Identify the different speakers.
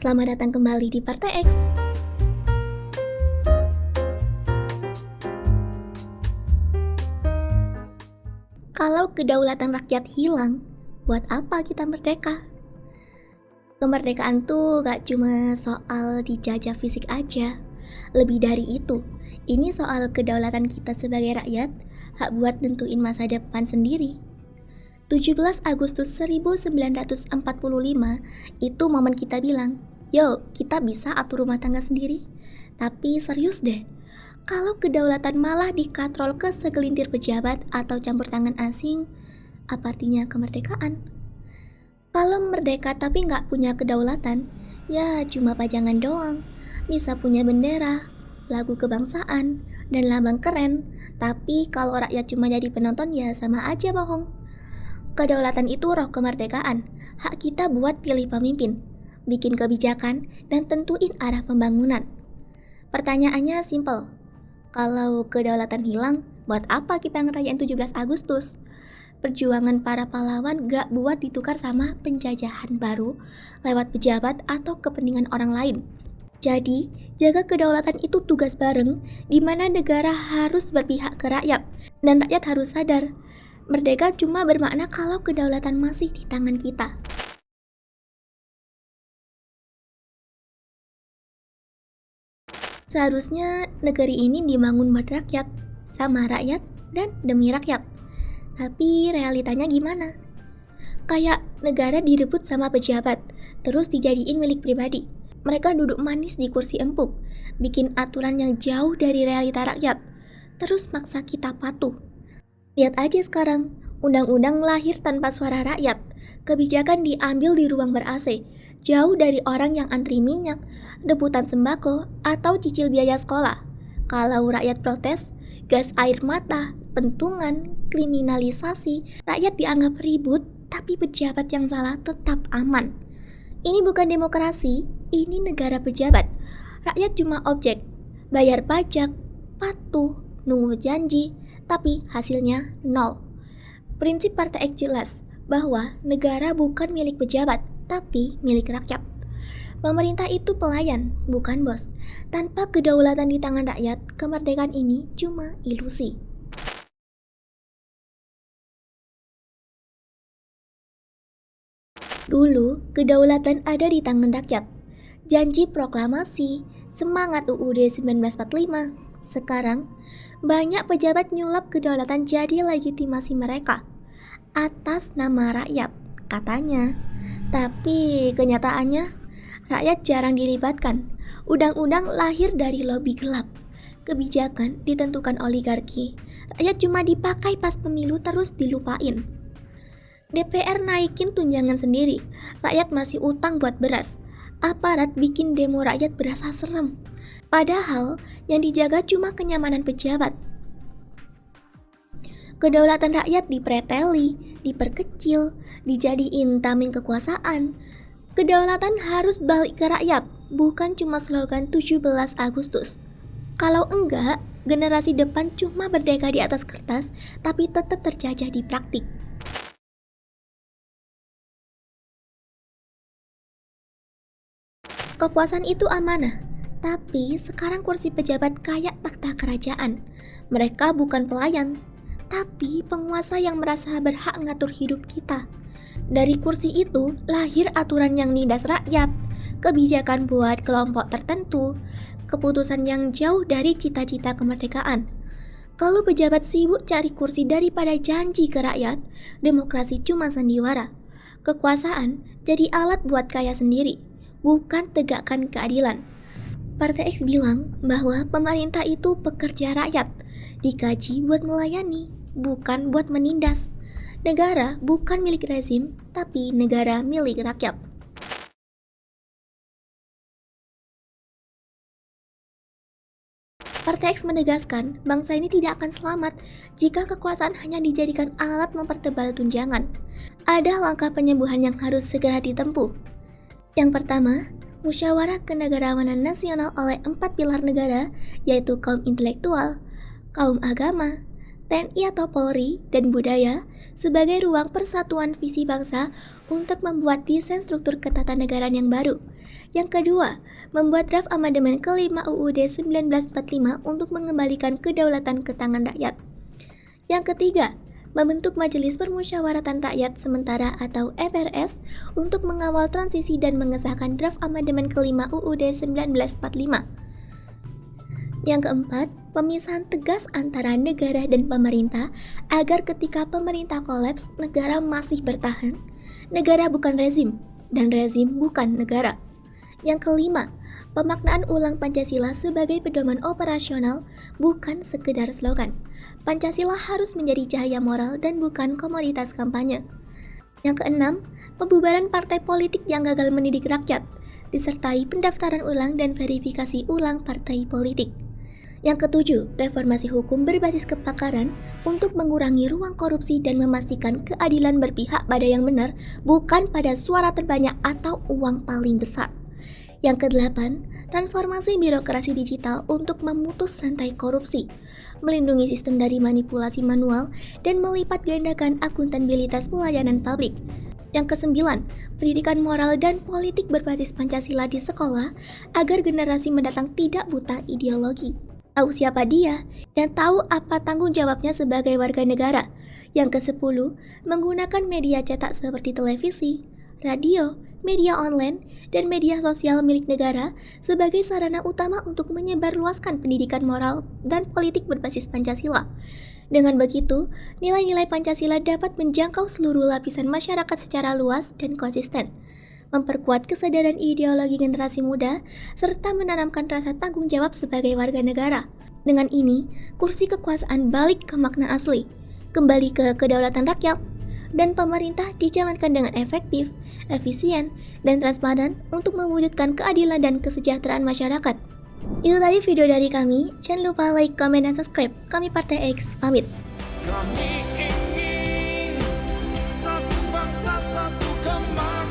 Speaker 1: Selamat datang kembali di Partai X. Kalau kedaulatan rakyat hilang, buat apa kita merdeka? Kemerdekaan tuh gak cuma soal dijajah fisik aja. Lebih dari itu, ini soal kedaulatan kita sebagai rakyat, hak buat nentuin masa depan sendiri. 17 Agustus 1945 itu momen kita bilang, "Yo, kita bisa atur rumah tangga sendiri." Tapi serius deh, kalau kedaulatan malah dikatrol ke segelintir pejabat atau campur tangan asing, apa artinya kemerdekaan? Kalau merdeka tapi nggak punya kedaulatan, ya cuma pajangan doang. Bisa punya bendera, lagu kebangsaan, dan lambang keren, tapi kalau rakyat cuma jadi penonton ya sama aja bohong. Kedaulatan itu roh kemerdekaan, hak kita buat pilih pemimpin, bikin kebijakan, dan tentuin arah pembangunan. Pertanyaannya simpel, kalau kedaulatan hilang, buat apa kita ngerayain 17 Agustus? Perjuangan para pahlawan gak buat ditukar sama penjajahan baru lewat pejabat atau kepentingan orang lain. Jadi, jaga kedaulatan itu tugas bareng di mana negara harus berpihak ke rakyat dan rakyat harus sadar merdeka cuma bermakna kalau kedaulatan masih di tangan kita. Seharusnya negeri ini dibangun buat rakyat, sama rakyat, dan demi rakyat. Tapi realitanya gimana? Kayak negara direbut sama pejabat, terus dijadiin milik pribadi. Mereka duduk manis di kursi empuk, bikin aturan yang jauh dari realita rakyat, terus maksa kita patuh. Lihat aja sekarang, undang-undang lahir tanpa suara rakyat. Kebijakan diambil di ruang ber-AC, jauh dari orang yang antri minyak, rebutan sembako, atau cicil biaya sekolah. Kalau rakyat protes, gas air mata, pentungan, kriminalisasi, rakyat dianggap ribut, tapi pejabat yang salah tetap aman. Ini bukan demokrasi, ini negara pejabat. Rakyat cuma objek, bayar pajak, patuh, nunggu janji, tapi hasilnya nol. Prinsip Partai X jelas bahwa negara bukan milik pejabat, tapi milik rakyat. Pemerintah itu pelayan, bukan bos. Tanpa kedaulatan di tangan rakyat, kemerdekaan ini cuma ilusi. Dulu, kedaulatan ada di tangan rakyat. Janji proklamasi, semangat UUD 1945. Sekarang, banyak pejabat nyulap kedaulatan jadi legitimasi mereka atas nama rakyat, katanya. Tapi kenyataannya, rakyat jarang dilibatkan. Undang-undang lahir dari lobi gelap. Kebijakan ditentukan oligarki. Rakyat cuma dipakai pas pemilu terus dilupain. DPR naikin tunjangan sendiri. Rakyat masih utang buat beras. Aparat bikin demo rakyat berasa serem. Padahal yang dijaga cuma kenyamanan pejabat. Kedaulatan rakyat dipreteli, diperkecil, dijadiin tameng kekuasaan. Kedaulatan harus balik ke rakyat, bukan cuma slogan 17 Agustus. Kalau enggak, generasi depan cuma berdeka di atas kertas, tapi tetap terjajah di praktik. Kekuasaan itu amanah, tapi sekarang kursi pejabat kayak takhta kerajaan. Mereka bukan pelayan, tapi penguasa yang merasa berhak ngatur hidup kita. Dari kursi itu lahir aturan yang nindas rakyat, kebijakan buat kelompok tertentu, keputusan yang jauh dari cita-cita kemerdekaan. Kalau pejabat sibuk cari kursi daripada janji ke rakyat, demokrasi cuma sandiwara. Kekuasaan jadi alat buat kaya sendiri, bukan tegakkan keadilan. Partai X bilang bahwa pemerintah itu pekerja rakyat, digaji buat melayani, bukan buat menindas. Negara bukan milik rezim, tapi negara milik rakyat. Partai X menegaskan bangsa ini tidak akan selamat jika kekuasaan hanya dijadikan alat mempertebal tunjangan. Ada langkah penyembuhan yang harus segera ditempuh. Yang pertama, musyawarah kenegarawanan nasional oleh 4 pilar negara, yaitu kaum intelektual, kaum agama, TNI atau Polri, dan budaya sebagai ruang persatuan visi bangsa untuk membuat desain struktur ketatanegaraan yang baru. Yang kedua, membuat draft amandemen ke-5 UUD 1945 untuk mengembalikan kedaulatan ke tangan rakyat. Yang ketiga, membentuk Majelis Permusyawaratan Rakyat Sementara atau MPRS untuk mengawal transisi dan mengesahkan draft amandemen ke-5 UUD 1945. Yang keempat, pemisahan tegas antara negara dan pemerintah agar ketika pemerintah kolaps, negara masih bertahan. Negara bukan rezim, dan rezim bukan negara. Yang kelima, pemaknaan ulang Pancasila sebagai pedoman operasional bukan sekedar slogan. Pancasila harus menjadi cahaya moral dan bukan komoditas kampanye. Yang keenam, pembubaran partai politik yang gagal mendidik rakyat, disertai pendaftaran ulang dan verifikasi ulang partai politik. Yang ketujuh, reformasi hukum berbasis kepakaran untuk mengurangi ruang korupsi dan memastikan keadilan berpihak pada yang benar, bukan pada suara terbanyak atau uang paling besar. Yang kedelapan, transformasi birokrasi digital untuk memutus rantai korupsi, melindungi sistem dari manipulasi manual, dan melipat gandakan akuntabilitas pelayanan publik. Yang kesembilan, pendidikan moral dan politik berbasis Pancasila di sekolah agar generasi mendatang tidak buta ideologi, tahu siapa dia, dan tahu apa tanggung jawabnya sebagai warga negara. Yang ke-10, menggunakan media cetak seperti televisi, radio, media online, dan media sosial milik negara sebagai sarana utama untuk menyebarluaskan pendidikan moral dan politik berbasis Pancasila. Dengan begitu, nilai-nilai Pancasila dapat menjangkau seluruh lapisan masyarakat secara luas dan konsisten, memperkuat kesadaran ideologi generasi muda, serta menanamkan rasa tanggung jawab sebagai warga negara. Dengan ini, kursi kekuasaan balik ke makna asli, kembali ke kedaulatan rakyat, dan pemerintah dijalankan dengan efektif, efisien, dan transparan untuk mewujudkan keadilan dan kesejahteraan masyarakat. Itu tadi video dari kami. Jangan lupa like, comment, dan subscribe. Kami Partai X pamit.
Speaker 2: Kami ingin satu bangsa, satu kemana.